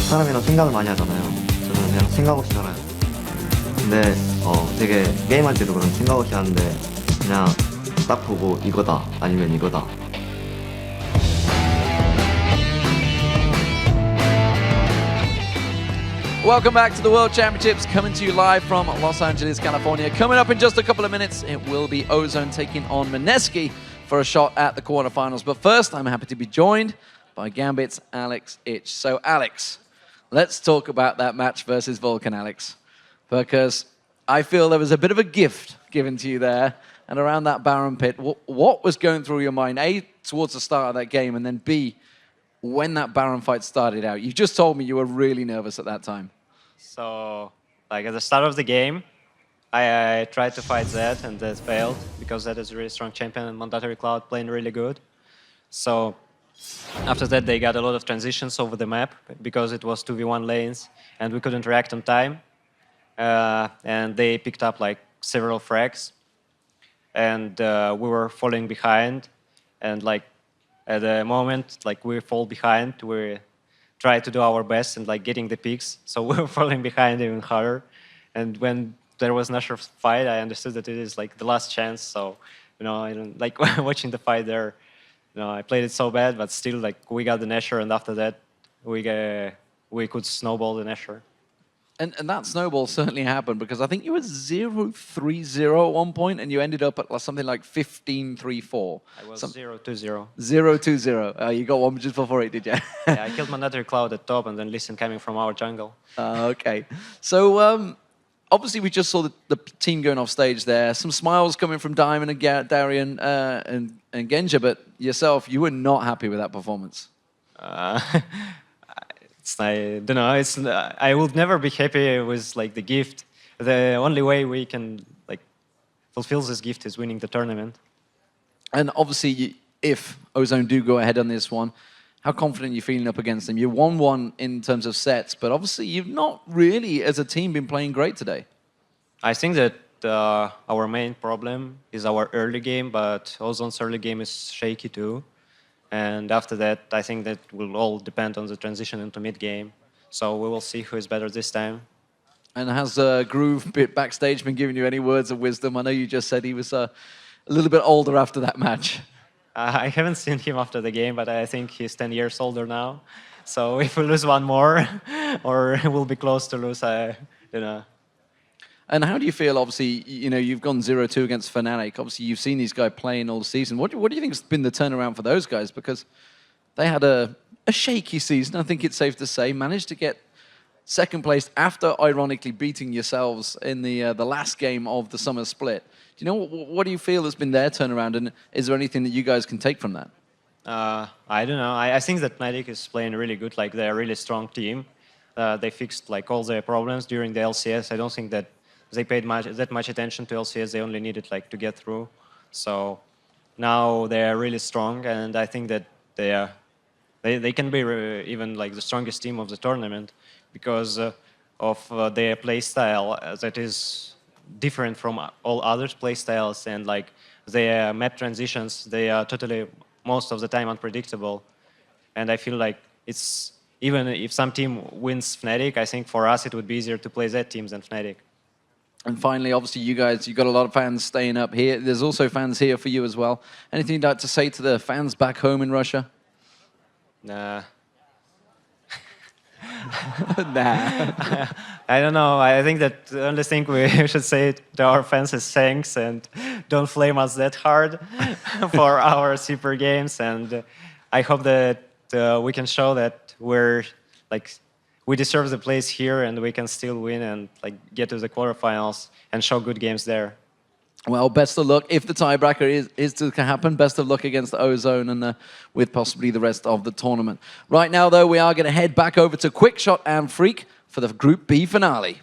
사람이랑 생각을 많이 하잖아요. 저는 그냥 생각 없이 살아요. 근데 되게 게임할 때도 그런 생각 없이 하는데 그냥 딱 보고 이거다 아니면 이거다. Welcome back to the World Championships, coming to you live from Los Angeles, California. Coming up in just a couple of minutes, it will be Ozone taking on Mineski for a shot at the quarterfinals. But first, I'm happy to be joined by Gambit's Alex Ich. So, Alex, let's talk about that match versus Vulcan, Alex, because I feel there was a bit of a gift given to you there, and around that Baron pit. What was going through your mind, A, towards the start of that game, and then B, when that Baron fight started out? You just told me you were really nervous at that time. So, like at the start of the game, I tried to fight Zed and that failed because Zed is a really strong champion and Mandatory Cloud playing really good. So after that, they got a lot of transitions over the map because it was 2v1 lanes and we couldn't react on time. And they picked up like several frags, and we were falling behind. And like at the moment, like we fall behind, we try to do our best and like getting the picks. So we were falling behind even harder. And when there was Nashor fight, I understood that it is like the last chance. So, you know, I don't, like watching the fight there, you know, I played it so bad, but still like we got the Nashor, and after that we could snowball the Nashor. And that snowball certainly happened, because I think you were 0-3-0 at one point, and you ended up at something like 15-3-4. I was 0-2-0. 0-2-0. You got one just before it, did you? Yeah, I killed Mandatory Cloud at top, and then Listen coming from our jungle. Okay. So, obviously, we just saw the team going off stage there. Some smiles coming from Diamond and Darian and Genja, but yourself, you were not happy with that performance. I don't know. I would never be happy with like the gift. The only way we can like fulfill this gift is winning the tournament. And obviously, if Ozone do go ahead on this one, how confident are you feeling up against them? You won one in terms of sets, but obviously you've not really, as a team, been playing great today. I think that our main problem is our early game, but Ozone's early game is shaky too. And after that, I think that will all depend on the transition into mid-game. So we will see who is better this time. And has Groove backstage been giving you any words of wisdom? I know you just said he was a little bit older after that match. I haven't seen him after the game, but I think he's 10 years older now. So if we lose one more, or we'll be close to lose, you know. And how do you feel, obviously, you know, you've gone 0-2 against Fnatic. Obviously, you've seen these guys playing all the season. What do you think has been the turnaround for those guys? Because they had a shaky season, I think it's safe to say. Managed to get second place after, ironically, beating yourselves in the last game of the summer split. Do you know, what do you feel has been their turnaround? And is there anything that you guys can take from that? I don't know. I think that Fnatic is playing really good. Like, they're a really strong team. They fixed like all their problems during the LCS. I don't think that they paid that much attention to LCS. They only needed like to get through. So now they are really strong, and I think that they can be even like the strongest team of the tournament because of their play style that is different from all other play styles, and like their map transitions, they are totally most of the time unpredictable. And I feel like it's even if some team wins Fnatic, I think for us it would be easier to play that team than Fnatic. And finally, obviously, you guys, you've got a lot of fans staying up here. There's also fans here for you as well. Anything you'd like to say to the fans back home in Russia? Nah. Nah. I don't know. I think that the only thing we should say to our fans is thanks, and don't flame us that hard for our super games. And I hope that we can show that we deserve the place here, and we can still win and like get to the quarterfinals and show good games there. Well, best of luck. If the tiebreaker is to happen, best of luck against Ozone and with possibly the rest of the tournament. Right now, though, we are going to head back over to Quickshot and Freak for the Group B finale.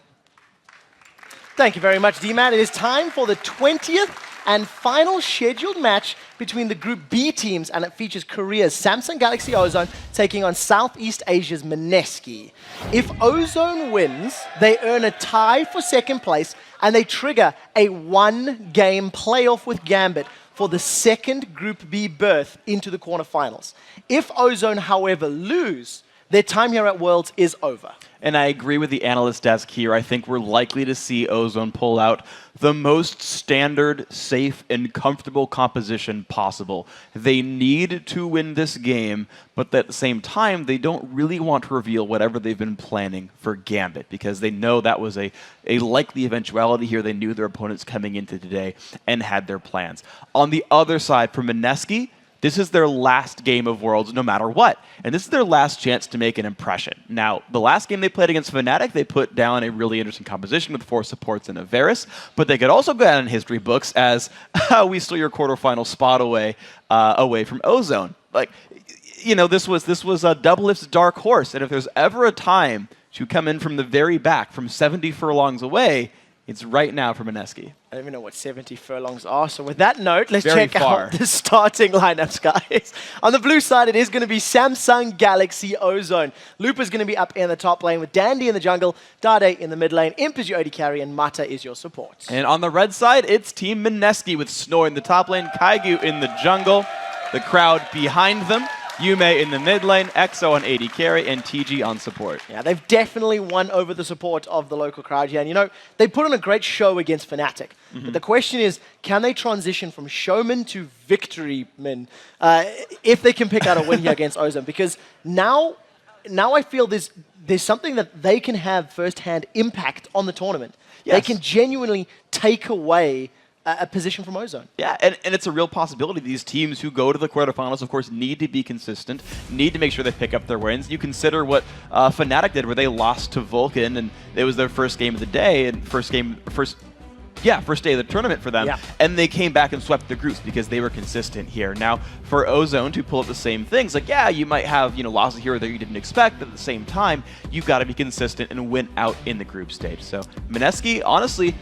Thank you very much, D-Man. It is time for the 20th and final scheduled match between the Group B teams, and it features Korea's Samsung Galaxy Ozone taking on Southeast Asia's Mineski. If Ozone wins, they earn a tie for second place, and they trigger a one-game playoff with Gambit for the second Group B berth into the quarterfinals. If Ozone, however, lose, their time here at Worlds is over. And I agree with the analyst desk here. I think we're likely to see Ozone pull out the most standard, safe, and comfortable composition possible. They need to win this game, but at the same time, they don't really want to reveal whatever they've been planning for Gambit, because they know that was a likely eventuality here. They knew their opponents coming into today and had their plans. On the other side, for Mineski, this is their last game of Worlds no matter what. And this is their last chance to make an impression. Now, the last game they played against Fnatic, they put down a really interesting composition with 4 supports and a Varus, but they could also go down in history books as we stole your quarterfinal spot away from Ozone. Like, you know, this was a Doublelift's dark horse, and if there's ever a time to come in from the very back, from 70 furlongs away, it's right now for Mineski. I don't even know what 70 furlongs are. So with that note, let's Very check far. out the starting lineups, guys. On the blue side, it is going to be Samsung Galaxy Ozone. Looper's going to be up in the top lane with Dandy in the jungle, Dade in the mid lane, Imp is your AD carry, and Mata is your support. And on the red side, it's Team Mineski with Snore in the top lane, Kaigu in the jungle, the crowd behind them, Yume in the mid lane, EXO on AD carry, and TG on support. Yeah, they've definitely won over the support of the local crowd here. And, you know, they put on a great show against Fnatic. But the question is, can they transition from showman to victoryman if they can pick out a win here against Ozone? Because now I feel there's something that they can have first-hand impact on the tournament. Yes. They can genuinely take away a position from Ozone. Yeah, and it's a real possibility. These teams who go to the quarterfinals, of course, need to be consistent, need to make sure they pick up their wins. You consider what Fnatic did, where they lost to Vulcan, and it was their first game of the day, and first day of the tournament for them, and they came back and swept the groups because they were consistent here. Now, for Ozone to pull up the same things, like, yeah, you might have, you know, losses here or there you didn't expect, but at the same time, you've got to be consistent and win out in the group stage. So, Mineski, honestly,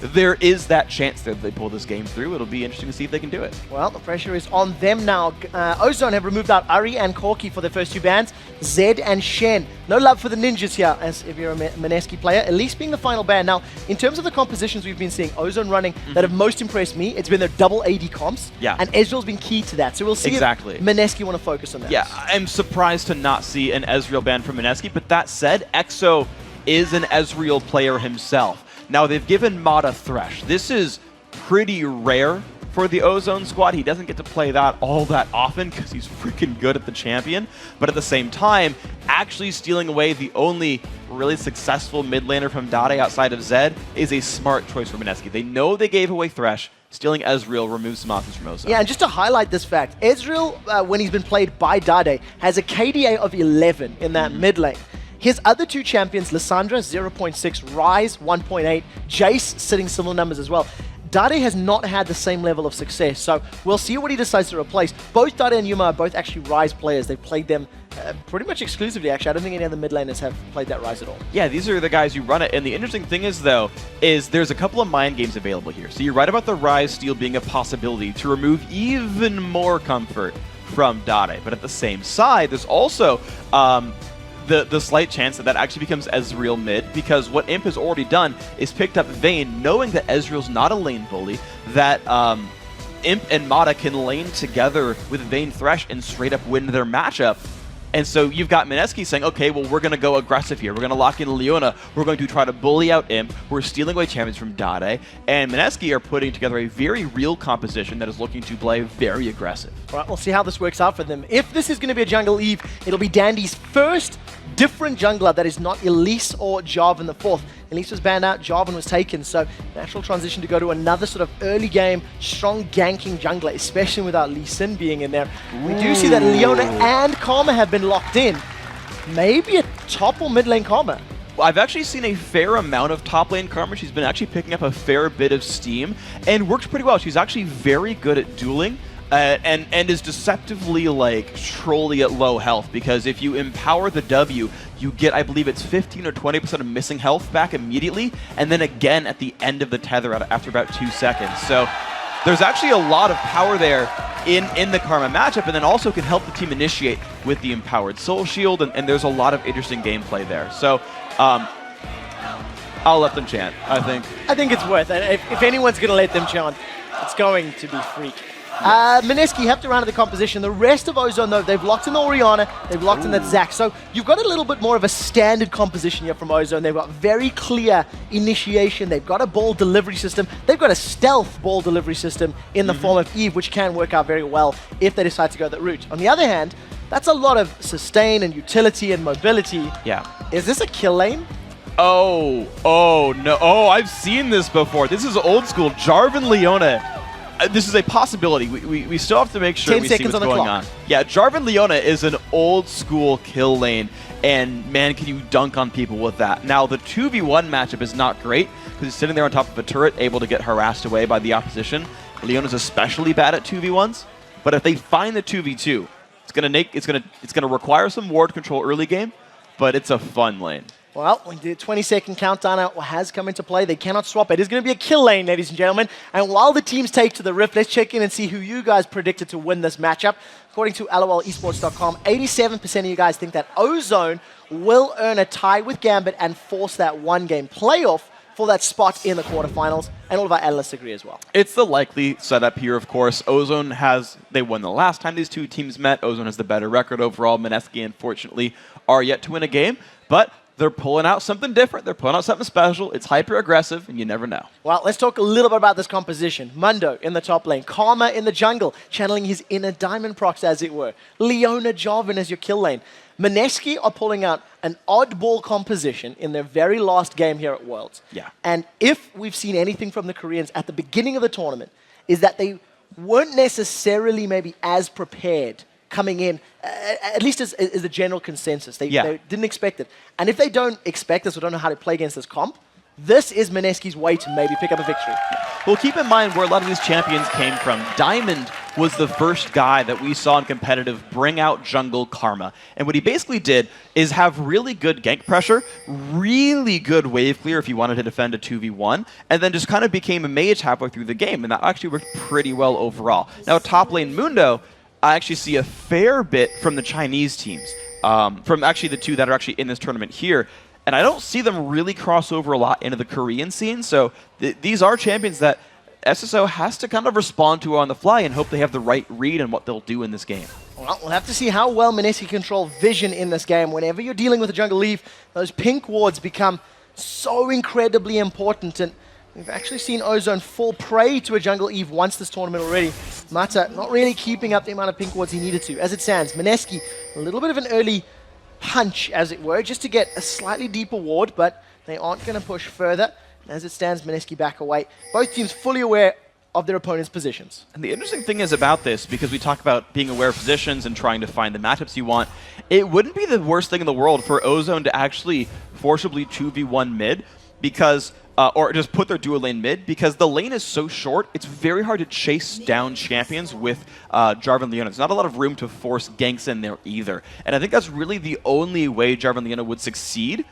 there is that chance that they pull this game through. It'll be interesting to see if they can do it. Well, the pressure is on them now. Ozone have removed out Ari and Corki for their first 2 bans. Zed and Shen. No love for the ninjas here, as if you're a Mineski player, at least being the final ban. Now, in terms of the compositions we've been seeing Ozone running that have most impressed me, it's been their double AD comps. Yeah. And Ezreal's been key to that. So we'll see if Mineski want to focus on that. Yeah, I'm surprised to not see an Ezreal ban from Mineski, but that said, EXO is an Ezreal player himself. Now, they've given Mata Thresh. This is pretty rare for the Ozone squad. He doesn't get to play that all that often because he's freaking good at the champion. But at the same time, actually stealing away the only really successful mid laner from Dade outside of Zed is a smart choice for Mineski. They know they gave away Thresh. Stealing Ezreal removes some options from Ozone. Yeah, and just to highlight this fact, Ezreal, when he's been played by Dade, has a KDA of 11 in that mid lane. His other 2 champions, Lissandra, 0.6, Ryze, 1.8, Jace, sitting similar numbers as well. Dade has not had the same level of success, so we'll see what he decides to replace. Both Dade and Yuma are both actually Ryze players. They've played them pretty much exclusively, actually. I don't think any other mid laners have played that Ryze at all. Yeah, these are the guys who run it, and the interesting thing is, though, is there's a couple of mind games available here. So you're right about the Ryze steal being a possibility to remove even more comfort from Dade, but at the same side, there's also the slight chance that actually becomes Ezreal mid, because what Imp has already done is picked up Vayne, knowing that Ezreal's not a lane bully, that Imp and Mata can lane together with Vayne Thresh and straight up win their matchup. And so you've got Mineski saying, okay, well, we're going to go aggressive here. We're going to lock in Leona. We're going to try to bully out Imp. We're stealing away champions from Dade. And Mineski are putting together a very real composition that is looking to play very aggressive. All right, we'll see how this works out for them. If this is going to be a jungle eve, it'll be Dandy's first different jungler that is not Elise or Jarvan the 4th. Elise was banned out, Jarvan was taken, so natural transition to go to another sort of early game, strong ganking jungler, especially without Lee Sin being in there. We do see that Leona and Karma have been locked in. Maybe a top or mid lane Karma. Well, I've actually seen a fair amount of top lane Karma. She's been actually picking up a fair bit of steam and works pretty well. She's actually very good at dueling. And is deceptively, like, trolly at low health, because if you empower the W, you get, I believe it's 15 or 20% of missing health back immediately, and then again at the end of the tether after about 2 seconds. So there's actually a lot of power there in the Karma matchup, and then also can help the team initiate with the empowered Soul Shield, and there's a lot of interesting gameplay there. So I'll let them chant, I think. I think it's worth it. If anyone's going to let them chant, it's going to be Freak. Mineski, you have to round out the composition. The rest of Ozone, though, they've locked in the Oriana, they've locked in that Zac. So you've got a little bit more of a standard composition here from Ozone. They've got very clear initiation. They've got a ball delivery system. They've got a stealth ball delivery system in the form of Eve, which can work out very well if they decide to go that route. On the other hand, that's a lot of sustain and utility and mobility. Yeah. Is this a kill lane? Oh, no. Oh, I've seen this before. This is old school. Jarvan Leona. This is a possibility. We still have to make sure 10 we see seconds what's on the going clock. on. Yeah, Jarvan Leona is an old school kill lane, and man, can you dunk on people with that. Now, the 2v1 matchup is not great because he's sitting there on top of a turret, able to get harassed away by the opposition. Leona's especially bad at 2v1s, but if they find the 2v2, it's gonna require some ward control early game, but it's a fun lane. Well, the 20-second countdown has come into play. They cannot swap. It is going to be a kill lane, ladies and gentlemen. And while the teams take to the Rift, let's check in and see who you guys predicted to win this matchup. According to LOLesports.com, 87% of you guys think that Ozone will earn a tie with Gambit and force that one-game playoff for that spot in the quarterfinals. And all of our analysts agree as well. It's the likely setup here, of course. Ozone they won the last time these two teams met. Ozone has the better record overall. Mineski, unfortunately, are yet to win a game. But they're pulling out something different. They're pulling out something special. It's hyper-aggressive, and you never know. Well, let's talk a little bit about this composition. Mundo in the top lane. Karma in the jungle, channeling his inner diamond procs, as it were. Leona Jarvan as your kill lane. Mineski are pulling out an oddball composition in their very last game here at Worlds. Yeah. And if we've seen anything from the Koreans at the beginning of the tournament, is that they weren't necessarily maybe as prepared coming in, at least as the general consensus. They didn't expect it. And if they don't expect this or don't know how to play against this comp, this is Mineski's way to maybe pick up a victory. Well, keep in mind where a lot of these champions came from. Diamond was the first guy that we saw in competitive bring out jungle Karma. And what he basically did is have really good gank pressure, really good wave clear if you wanted to defend a 2v1, and then just kind of became a mage halfway through the game. And that actually worked pretty well overall. Now, top lane Mundo, I actually see a fair bit from the Chinese teams, from actually the two that are actually in this tournament here. And I don't see them really cross over a lot into the Korean scene. So these are champions that SSO has to kind of respond to on the fly and hope they have the right read on what they'll do in this game. Well, we'll have to see how well Mineski control vision in this game. Whenever you're dealing with a jungle leaf, those pink wards become so incredibly important. And we've actually seen Ozone fall prey to a jungle Eve once this tournament already. Mata not really keeping up the amount of pink wards he needed to. As it stands, Mineski, a little bit of an early punch, as it were, just to get a slightly deeper ward, but they aren't going to push further. As it stands, Mineski back away. Both teams fully aware of their opponent's positions. And the interesting thing is about this, because we talk about being aware of positions and trying to find the matchups you want, it wouldn't be the worst thing in the world for Ozone to actually forcibly 2v1 mid, because or just put their dual lane mid, because the lane is so short, it's very hard to chase down champions with Jarvan Leona. There's not a lot of room to force ganks in there either. And I think that's really the only way Jarvan Leona would succeed.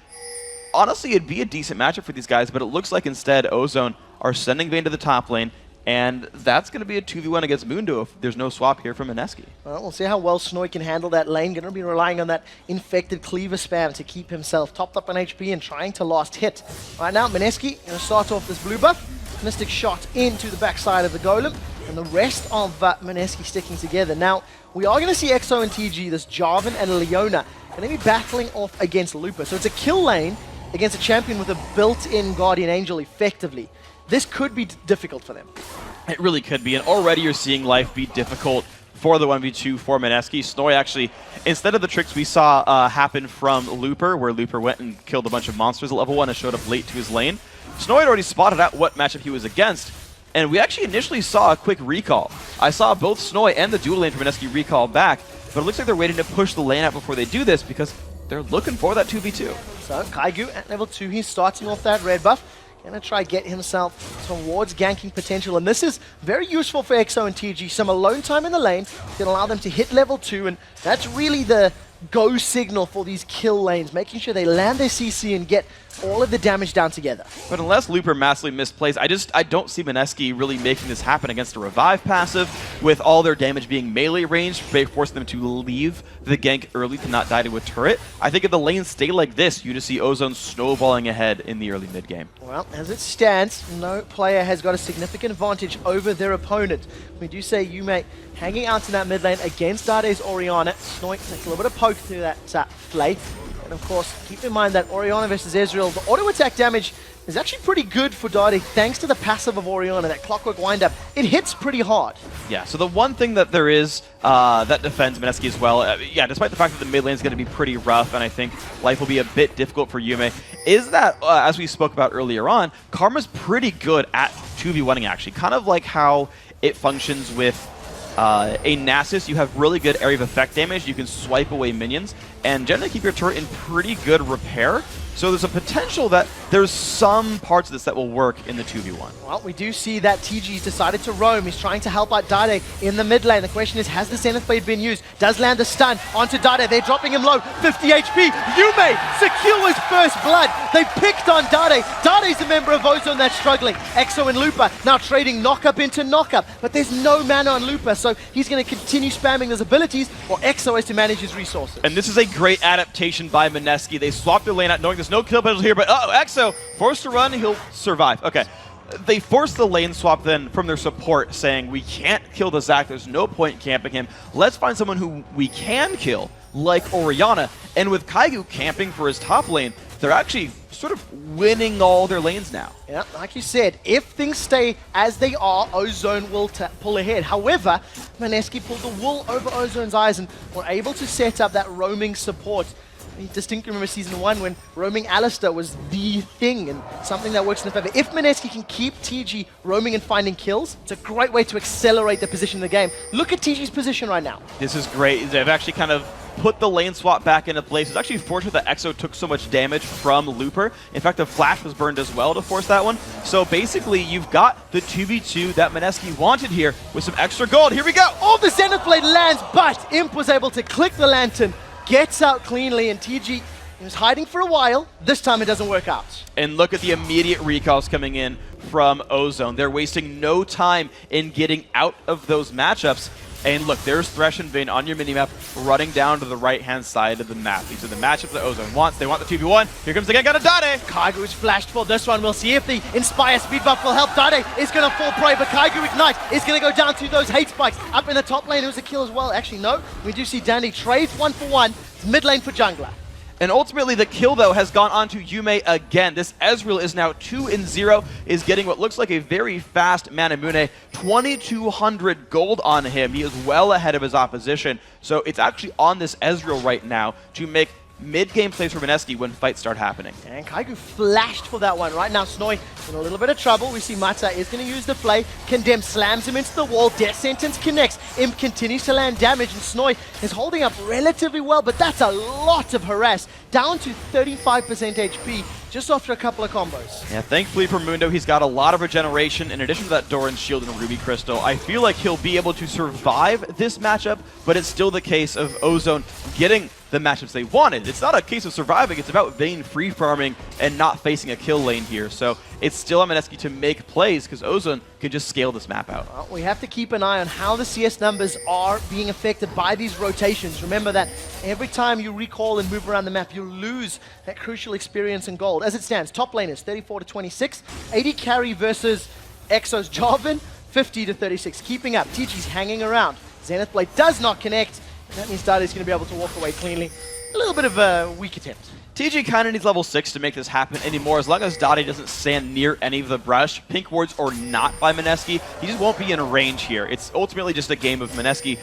Honestly, it'd be a decent matchup for these guys, but it looks like instead Ozone are sending Vayne to the top lane, and that's going to be a 2v1 against Mundo if there's no swap here from Mineski. Well, we'll see how well Snoy can handle that lane. Going to be relying on that infected cleaver spam to keep himself topped up on HP and trying to last hit. Right now, Mineski going to start off this blue buff. Mystic shot into the backside of the golem, and the rest of Mineski sticking together. Now, we are going to see EXO and TG, this Jarvan and Leona, going to be battling off against Lupa. So it's a kill lane against a champion with a built-in Guardian Angel effectively. This could be difficult for them. It really could be, and already you're seeing life be difficult for the 1v2 for Mineski. Snoy actually, instead of the tricks we saw happen from Looper, where Looper went and killed a bunch of monsters at level 1 and showed up late to his lane, Snoy had already spotted out what matchup he was against, and we actually initially saw a quick recall. I saw both Snoy and the dual lane from Mineski recall back, but it looks like they're waiting to push the lane out before they do this because they're looking for that 2v2. So Kaigu at level 2, he's starting off that red buff. Gonna try get himself towards ganking potential, and this is very useful for EXO and TG. Some alone time in the lane can allow them to hit level 2, and that's really the go signal for these kill lanes, making sure they land their CC and get all of the damage down together. But unless Looper massively misplays, I don't see Mineski really making this happen against a revive passive, with all their damage being melee range, forcing them to leave the gank early to not die to a turret. I think if the lanes stay like this, you just see Ozone snowballing ahead in the early mid game. Well, as it stands, no player has got a significant advantage over their opponent. We do say Yume hanging out in that mid lane against Dade's Orianna. Snoik takes a little bit of poke through that flay. And of course, keep in mind that Orianna versus Ezreal, the auto attack damage is actually pretty good for Dade thanks to the passive of Orianna, that clockwork wind-up. It hits pretty hard. Yeah, so the one thing that there is that defends Mineski as well, yeah, despite the fact that the mid lane is going to be pretty rough, and I think life will be a bit difficult for Yume, is that, as we spoke about earlier on, Karma's pretty good at 2v1ing actually, kind of like how it functions with a Nasus. You have really good area of effect damage, you can swipe away minions, and generally keep your turret in pretty good repair. So there's a potential that there's some parts of this that will work in the 2v1. Well, we do see that TG's decided to roam. He's trying to help out Dade in the mid lane. The question is, has the Zenith Blade been used? Does land a stun onto Dade. They're dropping him low. 50 HP. Yume secures first blood. They picked on Dade. Dade's a member of Ozone that's struggling. EXO and Looper now trading knock-up into knock-up. But there's no mana on Looper, so he's going to continue spamming those abilities, or EXO has to manage his resources. And this is a great adaptation by Mineski. They swapped their lane out knowing there's no kill potential here, but EXO forced to run, he'll survive. Okay. They forced the lane swap then from their support, saying we can't kill the Zac, there's no point camping him. Let's find someone who we can kill, like Orianna. And with Kaigu camping for his top lane, they're actually sort of winning all their lanes now. Yeah, like you said, if things stay as they are, Ozone will pull ahead. However, Mineski pulled the wool over Ozone's eyes and were able to set up that roaming support. I distinctly remember Season 1 when roaming Alistair was the thing and something that works in their favor. If Mineski can keep TG roaming and finding kills, it's a great way to accelerate the position in the game. Look at TG's position right now. This is great. They've actually kind of put the lane swap back into place. It's actually fortunate that EXO took so much damage from Looper. In fact, the flash was burned as well to force that one. So basically, you've got the 2v2 that Mineski wanted here with some extra gold. Here we go! Oh, the Zenith Blade lands, but Imp was able to click the Lantern, gets out cleanly, and TG was hiding for a while. This time it doesn't work out. And look at the immediate recalls coming in from Ozone. They're wasting no time in getting out of those matchups. And look, there's Thresh and Vayne on your minimap running down to the right-hand side of the map. These are the matchups that Ozone wants. They want the 2v1. Here comes the gang out of Dade. Kaigu is flashed for this one. We'll see if the Inspire speed buff will help. Dade is going to fall prey, but Kaigu Ignite is going to go down to those hate spikes. Up in the top lane, it was a kill as well. Actually, no. We do see Dandy trades 1-for-1. Mid lane for jungler. And ultimately, the kill, though, has gone on to Yume again. This Ezreal is now 2-0, is getting what looks like a very fast Manamune. 2,200 gold on him. He is well ahead of his opposition. So it's actually on this Ezreal right now to make mid-game plays for Mineski when fights start happening. And Kaigu flashed for that one. Right now, Snoy in a little bit of trouble. We see Mata is going to use the flay. Condemn slams him into the wall. Death Sentence connects. Imp continues to land damage, and Snoy is holding up relatively well, but that's a lot of harass. Down to 35% HP just after a couple of combos. Yeah, thankfully for Mundo, he's got a lot of regeneration. In addition to that Doran's Shield and Ruby Crystal, I feel like he'll be able to survive this matchup, but it's still the case of Ozone getting the matchups they wanted. It's not a case of surviving, it's about Vayne free farming and not facing a kill lane here. So it's still on Mineski to make plays because Ozone can just scale this map out. Well, we have to keep an eye on how the CS numbers are being affected by these rotations. Remember that every time you recall and move around the map, you lose that crucial experience and gold. As it stands, top lane is 34-26, 80 carry versus EXO's Jarvan, 50-36. Keeping up, TG's hanging around. Zenith Blade does not connect. That means Dade is going to be able to walk away cleanly. A little bit of a weak attempt. TG kind of needs level 6 to make this happen anymore. As long as Dade doesn't stand near any of the brush, pink wards or not by Mineski, he just won't be in range here. It's ultimately just a game of Mineski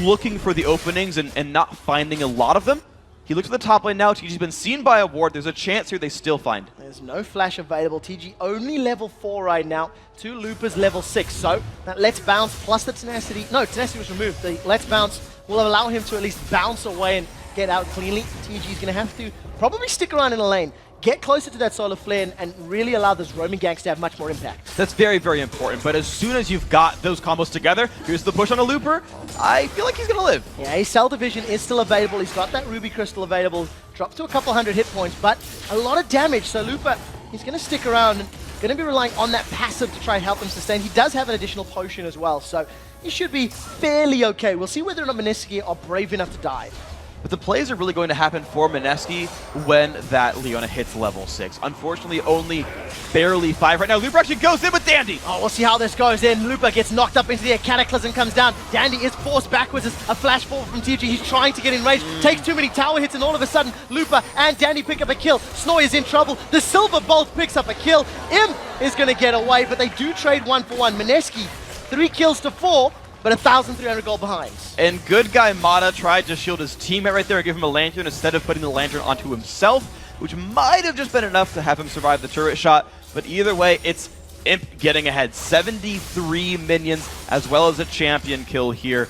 looking for the openings and not finding a lot of them. He looks at the top lane now. TG's been seen by a ward. There's a chance here they still find. There's no flash available. TG only level 4 right now. 2 Loopers level 6. So that Let's Bounce plus the Tenacity. No, Tenacity was removed. The Let's Bounce will allow him to at least bounce away and get out cleanly. TG is going to have to probably stick around in a lane, get closer to that solar flare and really allow those roaming ganks to have much more impact. That's very, very important. But as soon as you've got those combos together, here's the push on a looper. I feel like he's going to live. Yeah, his cell division is still available. He's got that ruby crystal available. Dropped to a couple hundred hit points, but a lot of damage. So Looper, he's going to stick around and going to be relying on that passive to try and help him sustain. He does have an additional potion as well, so he should be fairly okay. We'll see whether or not Mineski are brave enough to dive. But the plays are really going to happen for Mineski when that Leona hits level 6. Unfortunately, only barely 5 right now. Looper actually goes in with Dandy. Oh, we'll see how this goes in. Looper gets knocked up into the air. Cataclysm comes down. Dandy is forced backwards as a flash forward from TG. He's trying to get in range. Takes too many tower hits, and all of a sudden, Looper and Dandy pick up a kill. Snoy is in trouble. The Silver Bolt picks up a kill. Imp is going to get away, but they do trade 1 for 1. Mineski, 3 kills to 4. But 1,300 gold behind. And good guy Mata tried to shield his teammate right there and give him a lantern instead of putting the lantern onto himself, which might have just been enough to have him survive the turret shot. But either way, it's Imp getting ahead. 73 minions as well as a champion kill here.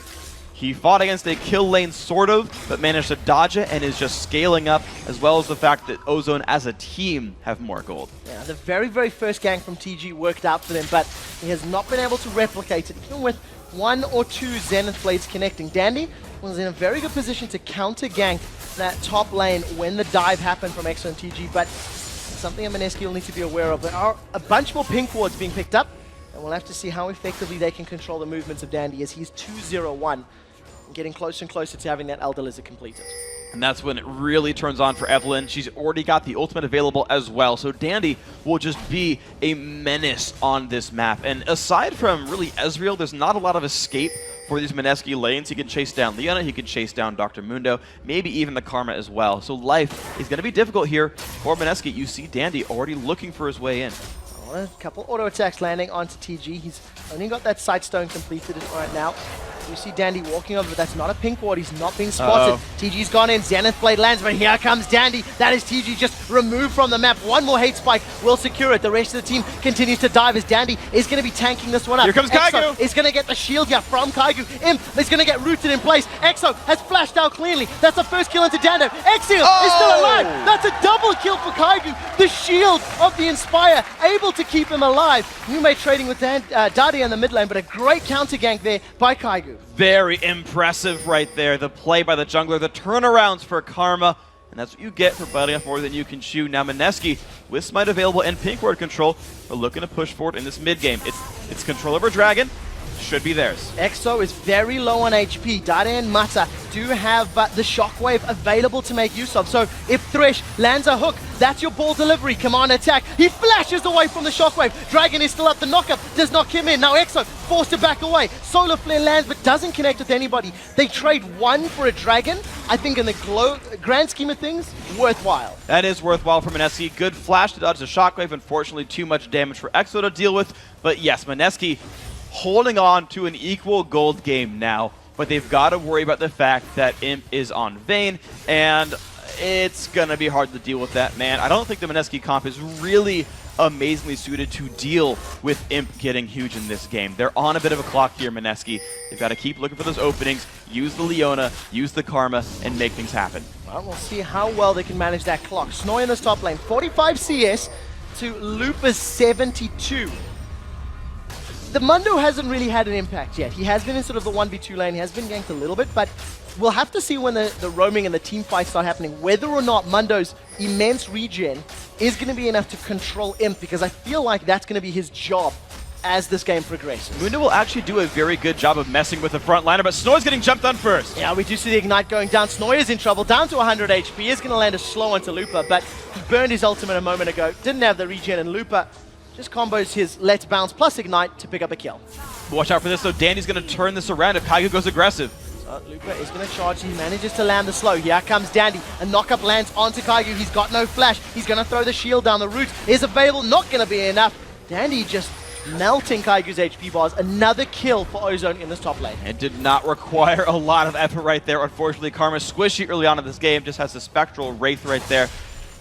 He fought against a kill lane sort of, but managed to dodge it and is just scaling up, as well as the fact that Ozone as a team have more gold. Yeah, the very, very first gank from TG worked out for them, but he has not been able to replicate it, even with 1 or 2 Zenith Blades connecting. Dandy was in a very good position to counter gank that top lane when the dive happened from EXO and TG, but something that Mineski will need to be aware of. There are a bunch more pink wards being picked up, and we'll have to see how effectively they can control the movements of Dandy as he's 2-0-1, getting closer and closer to having that Elder Lizard completed. And that's when it really turns on for Evelynn. She's already got the ultimate available as well. So Dandy will just be a menace on this map. And aside from really Ezreal, there's not a lot of escape for these Mineski lanes. He can chase down Leona, he can chase down Dr. Mundo, maybe even the Karma as well. So life is going to be difficult here for Mineski. You see Dandy already looking for his way in. A couple auto attacks landing onto TG. He's only got that Sightstone completed right now. You see Dandy walking over, but that's not a pink ward. He's not being spotted. TG's gone in. Zenith Blade lands, but here comes Dandy. That is TG just removed from the map. One more hate spike will secure it. The rest of the team continues to dive as Dandy is going to be tanking this one up. Here comes Kaigu. Is going to get the shield here from Kaigu. Imp is going to get rooted in place. EXO has flashed out cleanly. That's the first kill into Dando. Exio is still alive. That's a double kill for Kaigu. The shield of the Inspire able to keep him alive. Yume trading with Dadi in the mid lane, but a great counter gank there by Kaigu. Very impressive right there. The play by the jungler, the turnarounds for Karma, and that's what you get for biting off more than you can chew. Now Mineski, with Smite available and pink ward control, are looking to push forward in this mid game. It's control over Dragon. Should be theirs. EXO is very low on HP. Dada and Mata do have the Shockwave available to make use of. So if Thresh lands a hook, that's your ball delivery. Command attack. He flashes away from the Shockwave. Dragon is still up. The knockup does not come in. Now EXO forced to back away. Solar Flare lands but doesn't connect with anybody. They trade 1 for a Dragon. I think in the grand scheme of things, worthwhile. That is worthwhile for Mineski. Good flash to dodge the Shockwave. Unfortunately, too much damage for EXO to deal with. But yes, Mineski holding on to an equal gold game now, but they've got to worry about the fact that Imp is on Vayne, and it's going to be hard to deal with that, man. I don't think the Mineski comp is really amazingly suited to deal with Imp getting huge in this game. They're on a bit of a clock here, Mineski. They've got to keep looking for those openings, use the Leona, use the Karma, and make things happen. Well, we'll see how well they can manage that clock. Snoy in this top lane, 45 CS to Looper's 72. The Mundo hasn't really had an impact yet. He has been in sort of the 1v2 lane. He has been ganked a little bit, but we'll have to see when the roaming and the team fights start happening, whether or not Mundo's immense regen is going to be enough to control Imp, because I feel like that's going to be his job as this game progresses. Mundo will actually do a very good job of messing with the front liner, but Snoy's getting jumped on first. Yeah, we do see the Ignite going down. Snoy is in trouble, down to 100 HP. He is going to land a slow onto Looper, but he burned his ultimate a moment ago. Didn't have the regen, and Looper just combos his Let's Bounce plus Ignite to pick up a kill. Watch out for this, though. Dandy's going to turn this around if Kaigu goes aggressive. So Looper is going to charge. He manages to land the slow. Here comes Dandy. A knockup lands onto Kaigu. He's got no flash. He's going to throw the shield down. The root is available. Not going to be enough. Dandy just melting Kaigu's HP bars. Another kill for Ozone in this top lane. It did not require a lot of effort right there. Unfortunately, Karma squishy early on in this game. Just has the Spectral Wraith right there,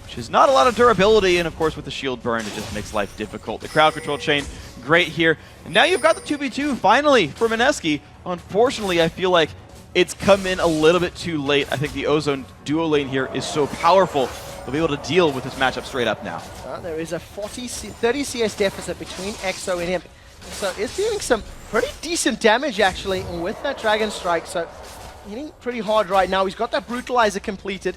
which is not a lot of durability, and of course with the shield burn, it just makes life difficult. The crowd control chain, great here. And now you've got the 2v2, finally, for Mineski. Unfortunately, I feel like it's come in a little bit too late. I think the Ozone duo lane here is so powerful they'll be able to deal with this matchup straight up now. There is a 30 CS deficit between EXO and Imp. So is dealing some pretty decent damage actually with that Dragon Strike. So hitting pretty hard right now. He's got that Brutalizer completed.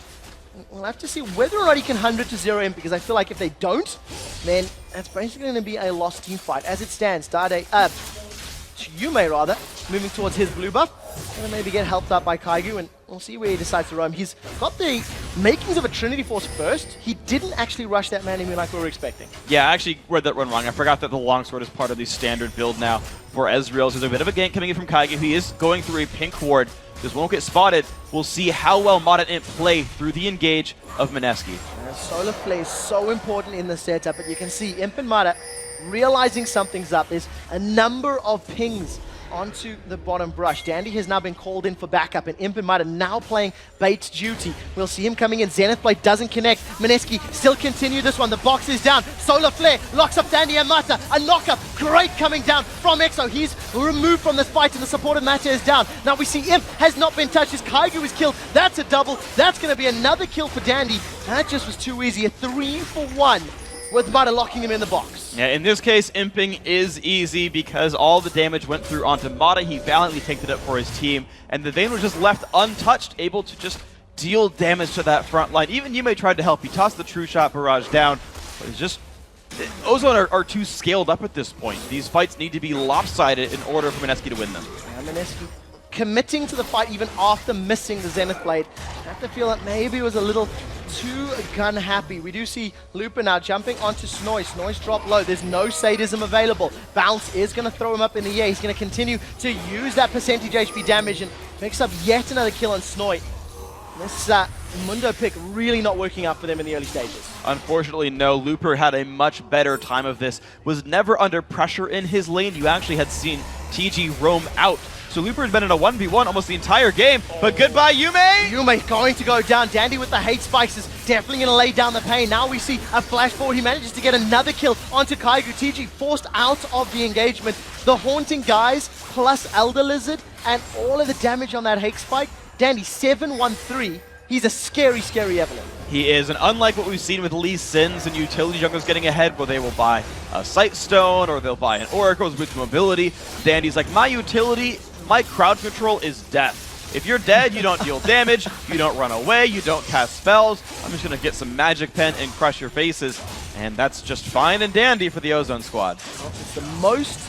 We'll have to see whether or not he can 100 to 0 Imp, because I feel like if they don't, then that's basically going to be a lost team fight. As it stands, Yume rather, moving towards his blue buff. Gonna maybe get helped out by Kaigu, and we'll see where he decides to roam. He's got the makings of a Trinity Force first. He didn't actually rush that man like we were expecting. Yeah, I actually read that one wrong. I forgot that the longsword is part of the standard build now for Ezreal. So there's a bit of a gank coming in from Kaigu. He is going through a pink ward. This won't get spotted. We'll see how well Mod and Imp play through the engage of Mineski. Solar Flare is so important in the setup, but you can see Imp and Mata realizing something's up. There's a number of pings onto the bottom brush. Dandy has now been called in for backup, and Imp and Mata now playing bait duty. We'll see him coming in. Zenith Blade doesn't connect. Mineski still continue this one. The box is down. Solar Flare locks up Dandy and Mata. A knockup. Great coming down from EXO. He's removed from this fight, and the support of Mata is down. Now we see Imp has not been touched. His Kaigu is killed. That's a double. That's going to be another kill for Dandy. That just was too easy. A 3-for-1 with Mata locking him in the box. Yeah, in this case, imping is easy because all the damage went through onto Mata. He valiantly tanked it up for his team, and the Vayne was just left untouched, able to just deal damage to that front line. Even Yume tried to help. He tossed the True Shot barrage down, but it's just... Ozone are too scaled up at this point. These fights need to be lopsided in order for Mineski to win them. Yeah, Mineski committing to the fight even after missing the Zenith Blade. I have to feel that maybe it was a little too gun happy. We do see Looper now jumping onto Snoise. Snoise dropped low. There's no sadism available. Bounce is going to throw him up in the air. He's going to continue to use that percentage HP damage and picks up yet another kill on Snoise. This Mundo pick really not working out for them in the early stages. Unfortunately, no. Looper had a much better time of this. Was never under pressure in his lane. You actually had seen TG roam out. So Looper has been in a 1v1 almost the entire game. But goodbye, Yume! Yume going to go down. Dandy with the hate spikes is definitely going to lay down the pain. Now we see a flash forward. He manages to get another kill onto Kaigu. TG forced out of the engagement. The Haunting Guys plus Elder Lizard and all of the damage on that hate spike. Dandy 7-1-3. He's a scary, scary Evelyn. He is, and unlike what we've seen with Lee Sins and utility junglers getting ahead where they will buy a Sight Stone or they'll buy an Oracle with mobility, Dandy's like, my utility, my crowd control is death. If you're dead, you don't deal damage, you don't run away, you don't cast spells. I'm just going to get some Magic Pen and crush your faces. And that's just fine and dandy for the Ozone squad. It's the most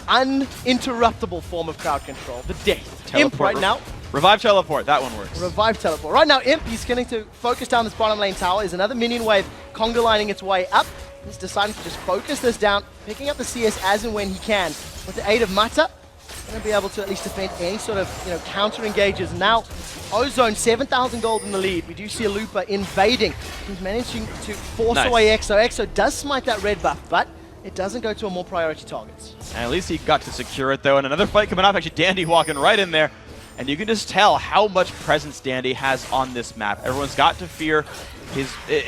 uninterruptible form of crowd control. The death. Imp right now. Revive Teleport, that one works. Revive Teleport. Right now, Imp, he's getting to focus down this bottom lane tower. Is another minion wave conga lining its way up. He's deciding to just focus this down, picking up the CS as and when he can. With the aid of Mata, going to be able to at least defend any sort of counter engages. Now, Ozone, 7,000 gold in the lead. We do see a Looper invading. He's managing to force away EXO. EXO does smite that red buff, but it doesn't go to a more priority targets. And at least he got to secure it, though. And another fight coming up. Actually, Dandy walking right in there. And you can just tell how much presence Dandy has on this map. Everyone's got to fear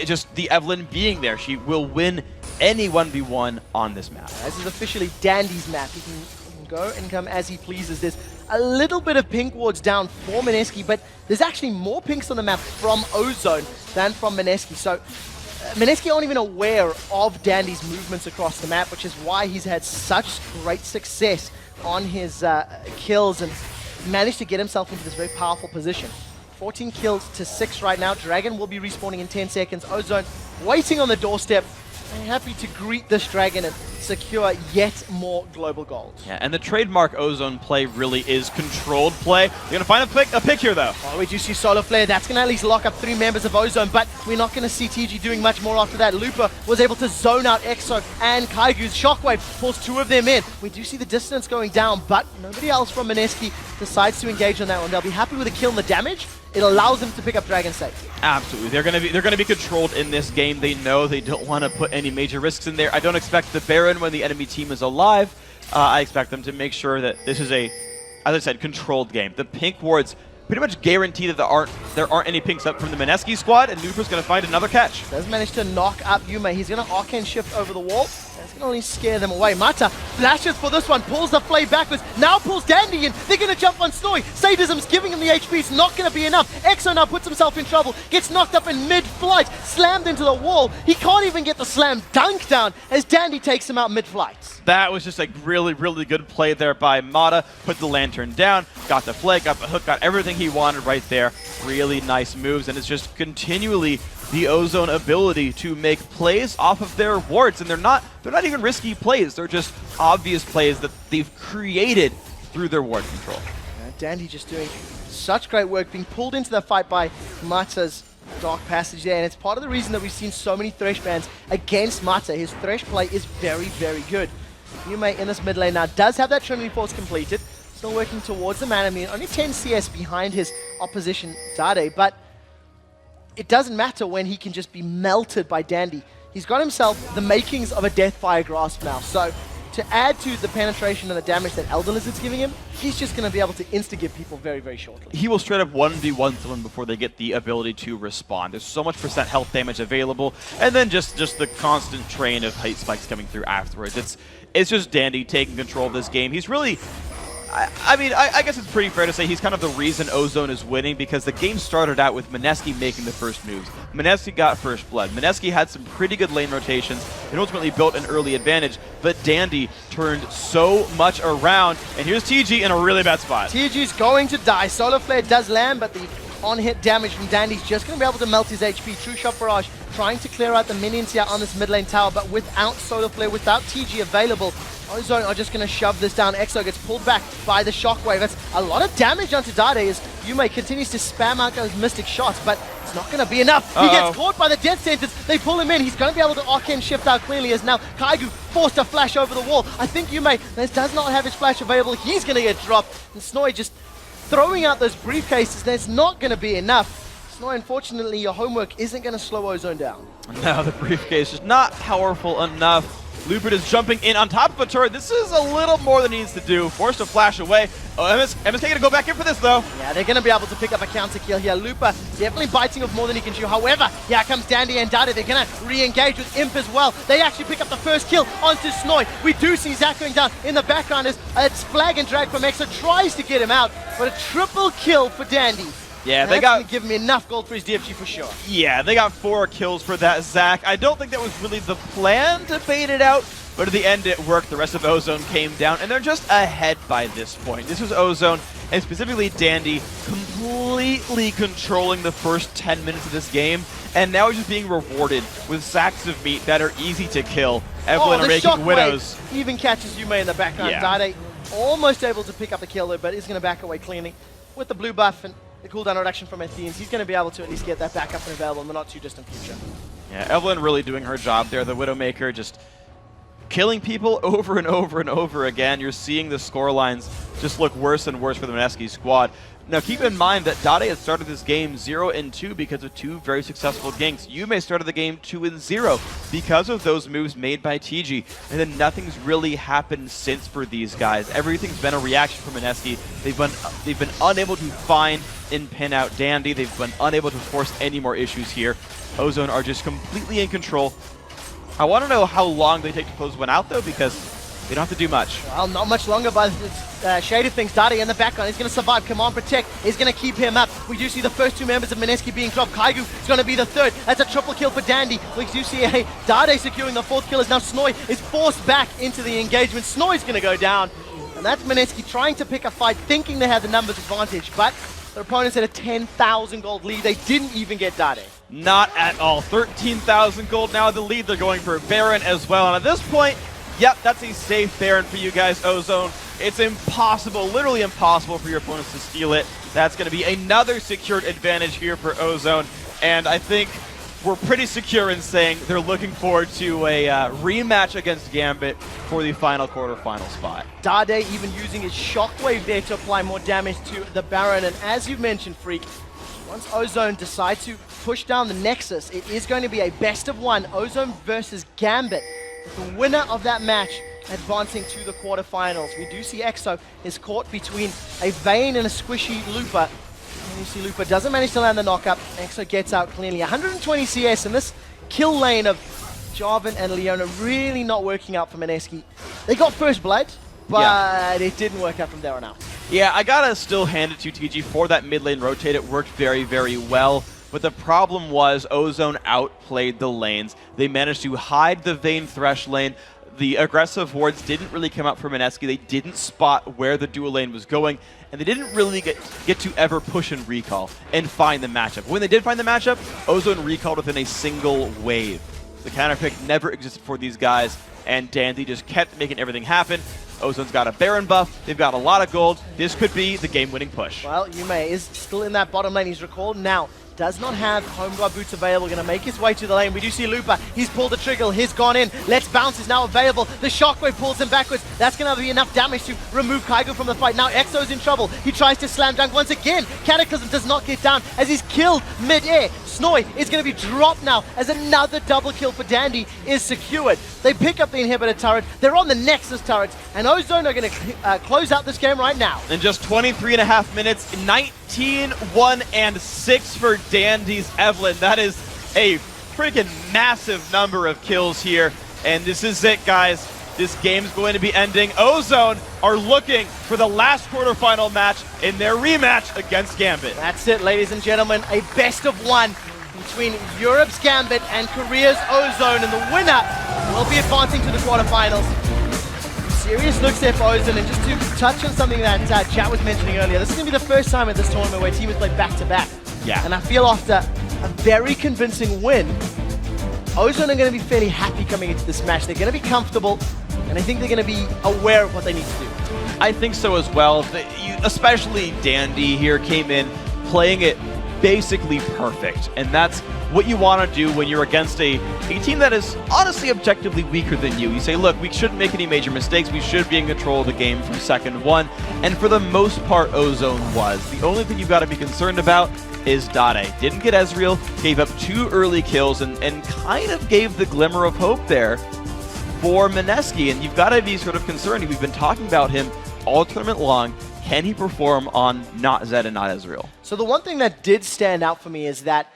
just the Evelyn being there. She will win any 1v1 on this map. This is officially Dandy's map. He can go and come as he pleases. There's a little bit of pink wards down for Mineski, but there's actually more pinks on the map from Ozone than from Mineski. So Mineski aren't even aware of Dandy's movements across the map, which is why he's had such great success on his kills and managed to get himself into this very powerful position. 14 kills to 6 right now. Dragon will be respawning in 10 seconds. Ozone waiting on the doorstep. They're happy to greet this Dragon and secure yet more global gold. Yeah, and the trademark Ozone play really is controlled play. You're going to find a pick here, though. Oh, we do see Solar Flare. That's going to at least lock up 3 members of Ozone, but we're not going to see TG doing much more after that. Looper was able to zone out EXO and Kaigu's Shockwave, pulls 2 of them in. We do see the distance going down, but nobody else from Mineski decides to engage on that one. They'll be happy with the kill and the damage. It allows them to pick up Dragon safe. Absolutely. They're gonna be controlled in this game. They know they don't want to put any major risks in there. I don't expect the Baron when the enemy team is alive. I expect them to make sure that this is a, as I said, controlled game. The pink wards pretty much guarantee that there aren't any pinks up from the Mineski squad, and Looper's gonna find another catch. Does manage to knock up Yume. He's gonna Arcane Shift over the wall. That's gonna only scare them away. Mata flashes for this one, pulls the flame backwards, now pulls Dandy in. They're gonna jump on Snoise. Snoy, Sadism's giving him the HP. It's not going to be enough. EXO now puts himself in trouble. Gets knocked up in mid-flight. Slammed into the wall. He can't even get the slam dunk down as Dandy takes him out mid-flight. That was just a really, really good play there by Mata. Put the lantern down, got the flag, got the hook, got everything he wanted right there. Really nice moves, and it's just continually the Ozone ability to make plays off of their wards, and they're not even risky plays. They're just obvious plays that they've created through their ward control. Dandy just doing such great work, being pulled into the fight by Mata's Dark Passage there, and it's part of the reason that we've seen so many Thresh bans against Mata. His Thresh play is very, very good. Yume in this mid lane now does have that Trinity Force completed, still working towards the man. I mean, only 10 CS behind his opposition, Dade, but it doesn't matter when he can just be melted by Dandy. He's got himself the makings of a Deathfire Grasp now, so to add to the penetration and the damage that Elder Lizard's giving him, he's just going to be able to insta-give people very, very shortly. He will straight up 1v1 someone before they get the ability to respond. There's so much % health damage available, and then just the constant train of height spikes coming through afterwards. It's just Dandy taking control of this game. He's really... I guess it's pretty fair to say he's kind of the reason Ozone is winning, because the game started out with Mineski making the first moves. Mineski got first blood. Mineski had some pretty good lane rotations and ultimately built an early advantage, but Dandy turned so much around, and here's TG in a really bad spot. TG's going to die. Solar Flare does land, but the on-hit damage from Dandy's just going to be able to melt his HP. True Shot Barrage trying to clear out the minions here on this mid lane tower, but without Solar Flare, without TG available, Ozone are just going to shove this down. EXO gets pulled back by the Shockwave. That's a lot of damage onto Dade as Yume continues to spam out those Mystic shots, but it's not going to be enough. He gets caught by the Death Sentence. They pull him in. He's going to be able to Arcane shift out cleanly as now Kaigu forced to flash over the wall. I think Yume does not have his flash available. He's going to get dropped. And Snoy just throwing out those briefcases. That's not going to be enough. Snoy, unfortunately, your homework isn't going to slow Ozone down. No, the briefcase is not powerful enough. Lupert is jumping in on top of a turret. This is a little more than he needs to do. Forced to flash away. Oh, MSK gonna go back in for this though. Yeah, they're gonna be able to pick up a counter kill here. Lupa definitely biting off more than he can chew. However, here comes Dandy and Dade. They're gonna re-engage with Imp as well. They actually pick up the first kill onto Snoy. We do see Zach going down in the background as it's flag and drag from EXO. Tries to get him out, but a triple kill for Dandy. Yeah, they got to give him enough gold for his DFG for sure. Yeah, they got 4 kills for that, Zach. I don't think that was really the plan to bait it out, but at the end it worked. The rest of Ozone came down, and they're just ahead by this point. This was Ozone, and specifically Dandy, completely controlling the first 10 minutes of this game, and now he's just being rewarded with sacks of meat that are easy to kill. Evelyn are making widows. Even catches Yume in the background. Yeah. Dade almost able to pick up a kill there, but is going to back away cleanly. With the blue buff and the cooldown reduction from Athenes, he's going to be able to at least get that back up and available in the not too distant future. Yeah, Evelyn really doing her job there. The Widowmaker just killing people over and over and over again. You're seeing the score lines just look worse and worse for the Mineski squad. Now keep in mind that Dade had started this game 0-2 because of 2 very successful ganks. Yume started the game 2-0 because of those moves made by TG, and then nothing's really happened since for these guys. Everything's been a reaction from Mineski. They've been unable to find and pin out Dandy. They've been unable to force any more issues here. Ozone are just completely in control. I want to know how long they take to close one out though, because they don't have to do much. Well, not much longer by the shade of things. Dade in the background is going to survive. Command Protect is going to keep him up. We do see the first 2 members of Mineski being dropped. Kaigu is going to be the 3rd. That's a triple kill for Dandy. We do see Dade securing the 4th kill as now Snoy is forced back into the engagement. Snoy's going to go down. And that's Mineski trying to pick a fight, thinking they have the numbers advantage. But their opponents had a 10,000 gold lead. They didn't even get Dade. Not at all. 13,000 gold now the lead. They're going for Baron as well. And at this point, yep, that's a safe Baron for you guys, Ozone. It's impossible, literally impossible for your opponents to steal it. That's going to be another secured advantage here for Ozone. And I think we're pretty secure in saying they're looking forward to a rematch against Gambit for the final quarterfinal spot. Dade even using his Shockwave there to apply more damage to the Baron. And as you mentioned, Freak, once Ozone decide to push down the Nexus, it is going to be a best of 1, Ozone versus Gambit. The winner of that match advancing to the quarterfinals. We do see EXO is caught between a Vayne and a squishy Lupa. And you see Lupa doesn't manage to land the knockup. EXO gets out cleanly. 120 CS in this kill lane of Jarvan and Leona really not working out for Mineski. They got first blood, but it didn't work out from there on out. Yeah, I gotta still hand it to TG for that mid lane rotate. It worked very, very well. But the problem was Ozone outplayed the lanes. They managed to hide the Vayne Thresh lane. The aggressive wards didn't really come out for Mineski. They didn't spot where the dual lane was going, and they didn't really get to ever push and recall and find the matchup. When they did find the matchup, Ozone recalled within a single wave. The counter pick never existed for these guys, and Dandy just kept making everything happen. Ozone's got a Baron buff. They've got a lot of gold. This could be the game-winning push. Well, Yume is still in that bottom lane. He's recalled now. Does not have home guard boots available. Going to make his way to the lane. We do see Lupa. He's pulled the trigger. He's gone in. Let's Bounce is now available. The shockwave pulls him backwards. That's going to be enough damage to remove Kaigu from the fight. Now Exo's in trouble. He tries to slam dunk once again. Cataclysm does not get down as he's killed mid-air. Snoy is going to be dropped now as another double kill for Dandy is secured. They pick up the inhibitor turret. They're on the Nexus turrets. And Ozone are going to close out this game right now. In just 23.5 minutes, 19-1-6 for Dandy's Evelyn. That is a freaking massive number of kills here. And this is it, guys. This game's going to be ending. Ozone are looking for the last quarterfinal match in their rematch against Gambit. That's it, ladies and gentlemen. A best of one between Europe's Gambit and Korea's Ozone. And the winner will be advancing to the quarterfinals. Serious looks there for Ozone, and just to touch on something that Chat was mentioning earlier, this is going to be the first time at this tournament where teams play back-to-back. Yeah. And I feel after a very convincing win, Ozone are going to be fairly happy coming into this match. They're going to be comfortable, and I think they're going to be aware of what they need to do. I think so as well. Especially Dandy here came in playing it basically perfect, and that's what you want to do when you're against a team that is honestly objectively weaker than you. You say, look, we shouldn't make any major mistakes. We should be in control of the game from second one. And for the most part, Ozone was. The only thing you've got to be concerned about is Dade. Didn't get Ezreal, gave up 2 early kills, and kind of gave the glimmer of hope there for Mineski. And you've got to be sort of concerned. We've been talking about him all tournament long. Can he perform on not Zed and not Ezreal? So the one thing that did stand out for me is that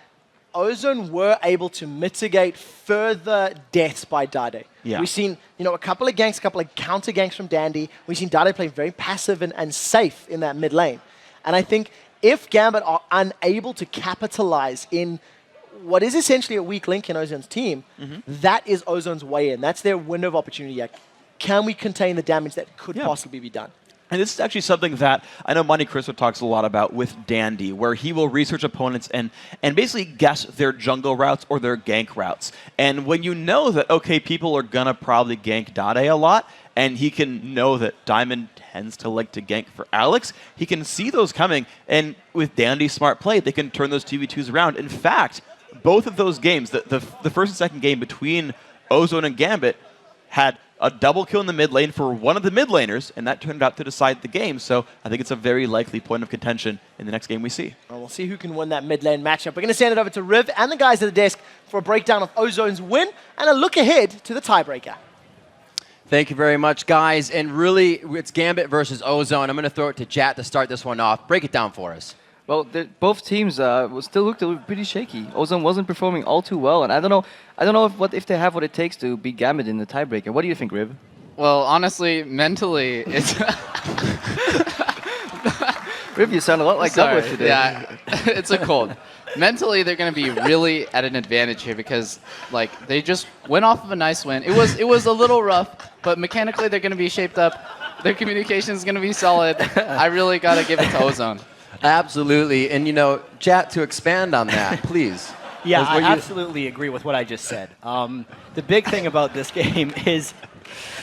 Ozone were able to mitigate further deaths by Dade. Yeah. We've seen, a couple of ganks, a couple of counter ganks from Dandy. We've seen Dade play very passive and safe in that mid lane. And I think if Gambit are unable to capitalize in what is essentially a weak link in Ozone's team, that is Ozone's way in. That's their window of opportunity. Can we contain the damage that could possibly be done? And this is actually something that I know Monte Cristo talks a lot about with Dandy, where he will research opponents and basically guess their jungle routes or their gank routes. And when you know that, okay, people are going to probably gank Dade a lot, and he can know that Diamond tends to like to gank for Alex, he can see those coming, and with Dandy's smart play, they can turn those 2v2s around. In fact, both of those games, the first and second game between Ozone and Gambit, had a double kill in the mid lane for one of the mid laners, and that turned out to decide the game. So I think it's a very likely point of contention in the next game we see. Well, we'll see who can win that mid lane matchup. We're going to send it over to Riv and the guys at the desk for a breakdown of Ozone's win and a look ahead to the tiebreaker. Thank you very much, guys. And really, it's Gambit versus Ozone. I'm going to throw it to Jat to start this one off. Break it down for us. Well, both teams still looked pretty shaky. Ozone wasn't performing all too well, and I don't know if they have what it takes to beat Gambit in the tiebreaker. What do you think, Rib? Well, honestly, mentally, it's... Rib, you sound a lot like Douglas today. Yeah, it's a cold. Mentally, they're going to be really at an advantage here because, they just went off of a nice win. It was a little rough, but mechanically, they're going to be shaped up. Their communication is going to be solid. I really got to give it to Ozone. Absolutely. And, Jat, to expand on that, please. Yeah, I absolutely agree with what I just said. The big thing about this game is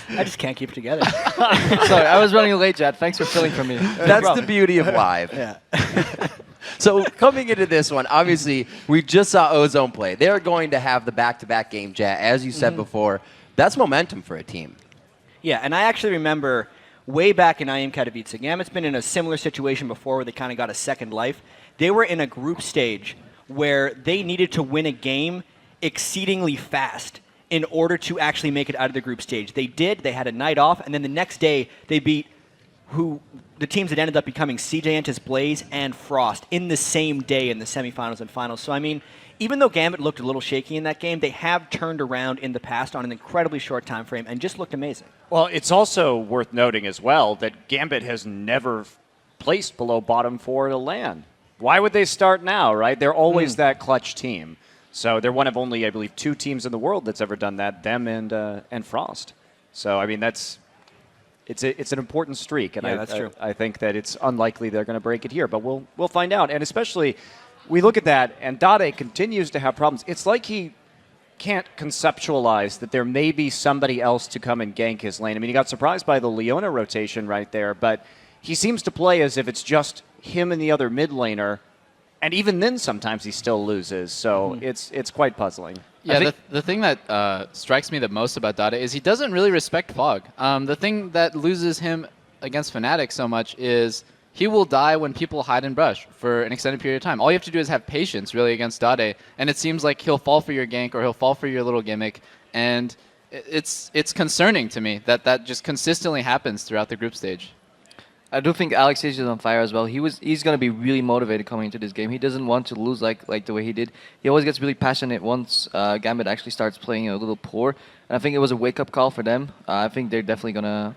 I just can't keep it together. Sorry, I was running late, Jat. Thanks for filling for me. That's the beauty of live. Yeah. So coming into this one, obviously, we just saw Ozone play. They're going to have the back-to-back game, Jat, as you said before. That's momentum for a team. Yeah, and I actually remember way back in IM Katowice, Gambit's been in a similar situation before where they kind of got a second life. They were in a group stage where they needed to win a game exceedingly fast in order to actually make it out of the group stage. They did. They had a night off, and then the next day they beat the teams that ended up becoming CJ Entus, Blaze, and Frost in the same day in the semifinals and finals. So, I mean, even though Gambit looked a little shaky in that game, they have turned around in the past on an incredibly short time frame and just looked amazing. Well, it's also worth noting as well that Gambit has never placed below bottom 4 to LAN. Why would they start now, right? They're always that clutch team. So they're one of only, I believe, 2 teams in the world that's ever done that, them and Frost. So, I mean, it's an important streak, and that's true. I think that it's unlikely they're going to break it here, but we'll find out. And especially, we look at that, and Dade continues to have problems. It's like he can't conceptualize that there may be somebody else to come and gank his lane. I mean, he got surprised by the Leona rotation right there, but he seems to play as if it's just him and the other mid laner, and even then sometimes he still loses. So it's quite puzzling. Yeah, the thing that strikes me the most about Dade is he doesn't really respect Fog. The thing that loses him against Fnatic so much is he will die when people hide and brush for an extended period of time. All you have to do is have patience, really, against Dade, and it seems like he'll fall for your gank or he'll fall for your little gimmick, and it's concerning to me that just consistently happens throughout the group stage. I do think Alex is on fire as well. He's going to be really motivated coming into this game. He doesn't want to lose like the way he did. He always gets really passionate once Gambit actually starts playing a little poor. And I think it was a wake-up call for them. I think they're definitely going to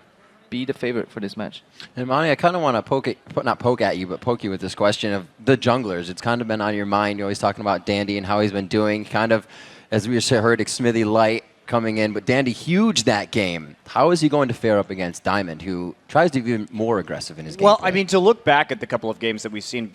be the favorite for this match. And Monty, I kind of want to not poke at you, but poke you with this question of the junglers. It's kind of been on your mind. You're always talking about Dandy and how he's been doing, kind of, as we just heard, Smithy Light coming in, but Dandy huge that game. How is he going to fare up against Diamond, who tries to be even more aggressive in his game? Well, I mean, to look back at the couple of games that we've seen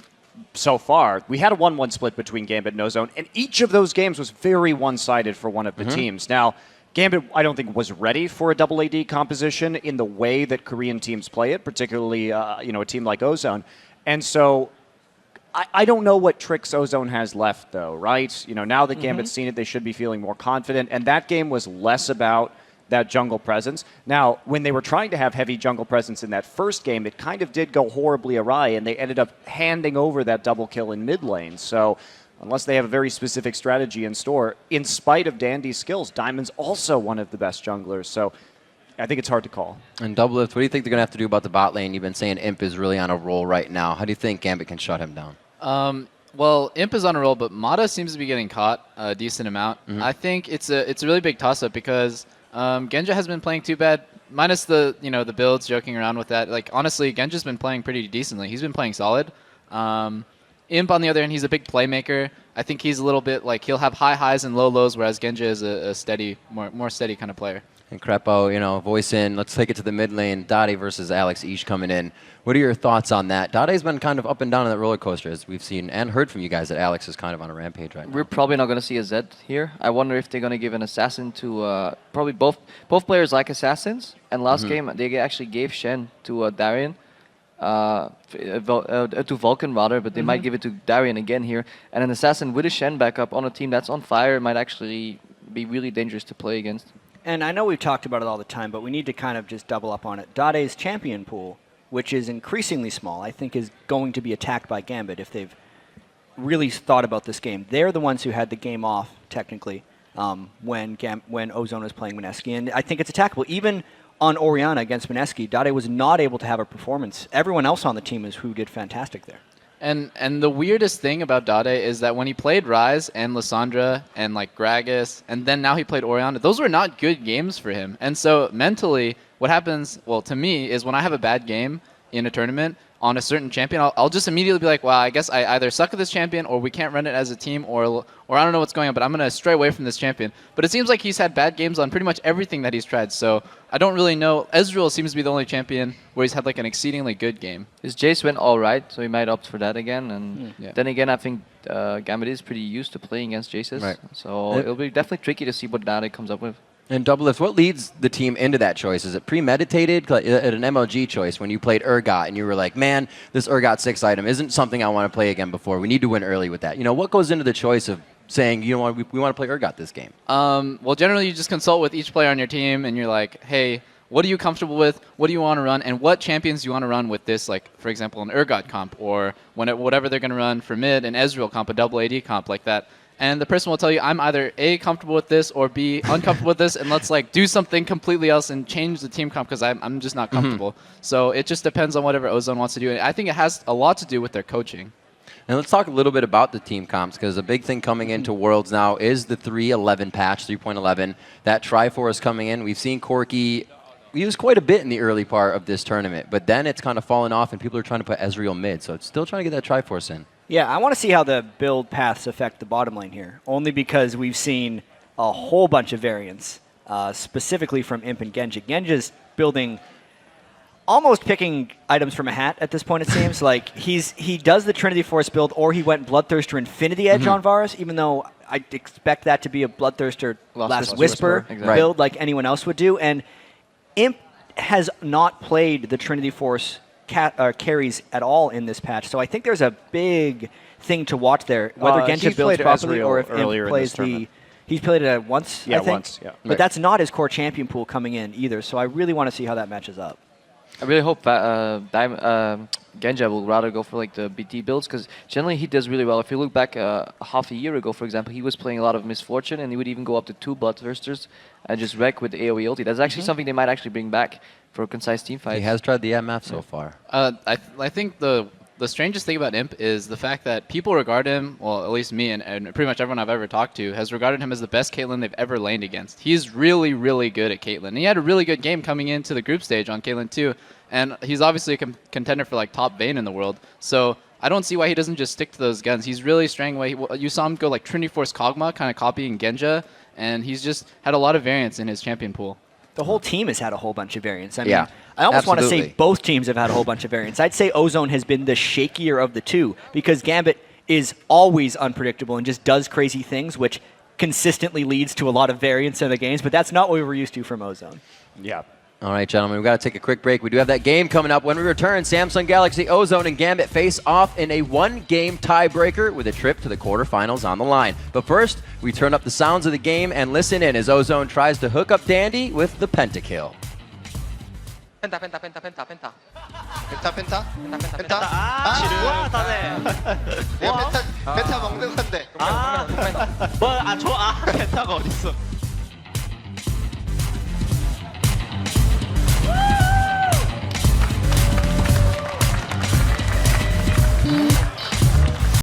so far, we had a 1-1 split between Gambit and Ozone, and each of those games was very one-sided for one of the teams. Now, Gambit, I don't think, was ready for a double AD composition in the way that Korean teams play it, particularly a team like Ozone. And so I don't know what tricks Ozone has left, though, right? Now that Gambit's seen it, they should be feeling more confident. And that game was less about that jungle presence. Now, when they were trying to have heavy jungle presence in that first game, it kind of did go horribly awry, and they ended up handing over that double kill in mid lane. So unless they have a very specific strategy in store, in spite of Dandy's skills, Diamond's also one of the best junglers. So I think it's hard to call. And Doublelift, what do you think they're going to have to do about the bot lane? You've been saying Imp is really on a roll right now. How do you think Gambit can shut him down? Well, Imp is on a roll, but Mata seems to be getting caught a decent amount. I think it's a really big toss-up because Genja has been playing too bad, minus the the builds, joking around with that. Like, honestly, Genja's been playing pretty decently. He's been playing solid. Imp, on the other hand, he's a big playmaker. I think he's a little bit like he'll have high highs and low lows, whereas Genja is a steady, more steady kind of player. And Crepo, voice in. Let's take it to the mid lane. Dade versus Alex Ish coming in. What are your thoughts on that? Dade's been kind of up and down on that roller coaster, as we've seen and heard from you guys that Alex is kind of on a rampage right now. We're probably not going to see a Zed here. I wonder if they're going to give an assassin to probably both players like assassins. And last game they actually gave Shen to Darian. To Vulcan rather, but they might give it to Darian again here. And an assassin with a Shen backup on a team that's on fire might actually be really dangerous to play against. And I know we've talked about it all the time, but we need to kind of just double up on it. Dade's champion pool, which is increasingly small, I think is going to be attacked by Gambit if they've really thought about this game. They're the ones who had the game off, technically, when Ozone was playing Mineski. And I think it's attackable. Even on Orianna against Mineski, Dade was not able to have a performance. Everyone else on the team is who did fantastic there. And the weirdest thing about Dade is that when he played Ryze and Lissandra and like Gragas, and then now he played Orianna, those were not good games for him. And so mentally, what happens, well, to me, is when I have a bad game in a tournament on a certain champion, I'll just immediately be like, well, I guess I either suck at this champion or we can't run it as a team or I don't know what's going on, but I'm going to stray away from this champion. But it seems like he's had bad games on pretty much everything that he's tried, so I don't really know. Ezreal seems to be the only champion where he's had like an exceedingly good game. His Jace went all right, so he might opt for that again. And then again, I think Gambit is pretty used to playing against Jaces, right. So it'll be definitely tricky to see what Dade comes up with. And Doublelift, what leads the team into that choice? Is it premeditated? Like, at an MLG choice, when you played Urgot and you were like, man, this Urgot 6 item isn't something I want to play again before. We need to win early with that. What goes into the choice of saying, we want to play Urgot this game? Well, generally you just consult with each player on your team and you're like, hey, what are you comfortable with? What do you want to run? And what champions do you want to run with this, like, for example, an Urgot comp or whatever they're going to run for mid, an Ezreal comp, a double AD comp like that. And the person will tell you, I'm either A, comfortable with this, or B, uncomfortable with this, and let's like do something completely else and change the team comp because I'm just not comfortable. So it just depends on whatever Ozone wants to do. And I think it has a lot to do with their coaching. And let's talk a little bit about the team comps, because a big thing coming into Worlds now is the 3.11 patch, 3.11. That Triforce coming in. We've seen Corki used quite a bit in the early part of this tournament, but then it's kind of fallen off, and people are trying to put Ezreal mid, so it's still trying to get that Triforce in. Yeah, I want to see how the build paths affect the bottom lane here, only because we've seen a whole bunch of variants, specifically from Imp and Genji. Genji's building, almost picking items from a hat at this point, it seems. Like, he does the Trinity Force build, or he went Bloodthirster Infinity Edge on Varus, even though I expect that to be a Bloodthirster Last Whisper build like anyone else would do. And Imp has not played the Trinity Force carries at all in this patch, so I think there's a big thing to watch there. Whether Genji builds properly or if Imp plays the... He's played it once, I think. Once, yeah. But that's not his core champion pool coming in either, so I really want to see how that matches up. I really hope Genja will rather go for like the BT builds, because generally he does really well. If you look back half a year ago, for example, he was playing a lot of Misfortune, and he would even go up to 2 Bloodthirsters and just wreck with the AoE ulti. That's actually something they might actually bring back for a concise team fight. He has tried the MF so far. I think the strangest thing about Imp is the fact that people regard him, well, at least me and pretty much everyone I've ever talked to, has regarded him as the best Caitlyn they've ever laned against. He's really, really good at Caitlyn. And he had a really good game coming into the group stage on Caitlyn too, and he's obviously a contender for like top Vayne in the world. So I don't see why he doesn't just stick to those guns. He's really straying away. You saw him go like Trinity Force Kog'Maw, kind of copying Genja, and he's just had a lot of variance in his champion pool. The whole team has had a whole bunch of variants. I mean, I almost want to say both teams have had a whole bunch of variants. I'd say Ozone has been the shakier of the two, because Gambit is always unpredictable and just does crazy things, which consistently leads to a lot of variance in the games, but that's not what we were used to from Ozone. Yeah. All right, gentlemen, we've got to take a quick break. We do have that game coming up. When we return, Samsung Galaxy, Ozone, and Gambit face off in a one-game tiebreaker with a trip to the quarterfinals on the line. But first, we turn up the sounds of the game and listen in as Ozone tries to hook up Dandy with the pentakill. 펜타. 아, 다네. 펜타 먹는 건데. 펜타가 어딨어?